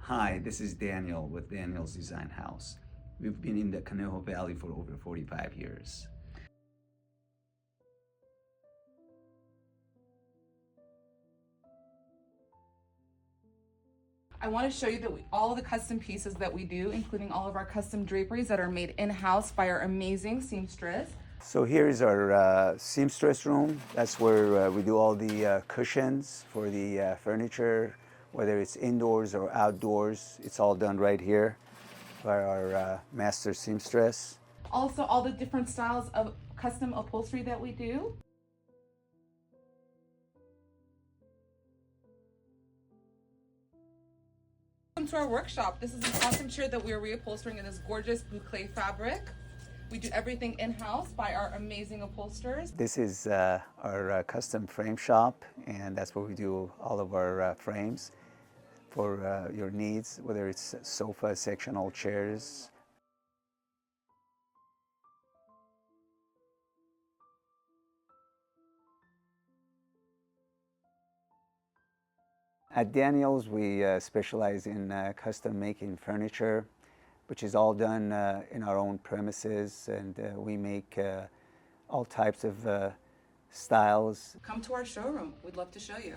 Hi, this is Daniel with Daniel's Design House. We've been in the Conejo Valley for over 45 years. I want to show you that all of the custom pieces that we do, including all of our custom draperies that are made in-house by our amazing seamstress. So here is our seamstress room. That's where we do all the cushions for the furniture, whether it's indoors or outdoors. It's all done right here by our master seamstress. Also, all the different styles of custom upholstery that we do. Welcome to our workshop. This is an awesome chair that we're reupholstering in this gorgeous boucle fabric. We do everything in-house by our amazing upholsterers. This is our custom frame shop, and that's where we do all of our frames for your needs, whether it's sofa, sectional chairs. At Daniel's, we specialize in custom making furniture, which is all done in our own premises, and we make all types of styles. Come to our showroom. We'd love to show you.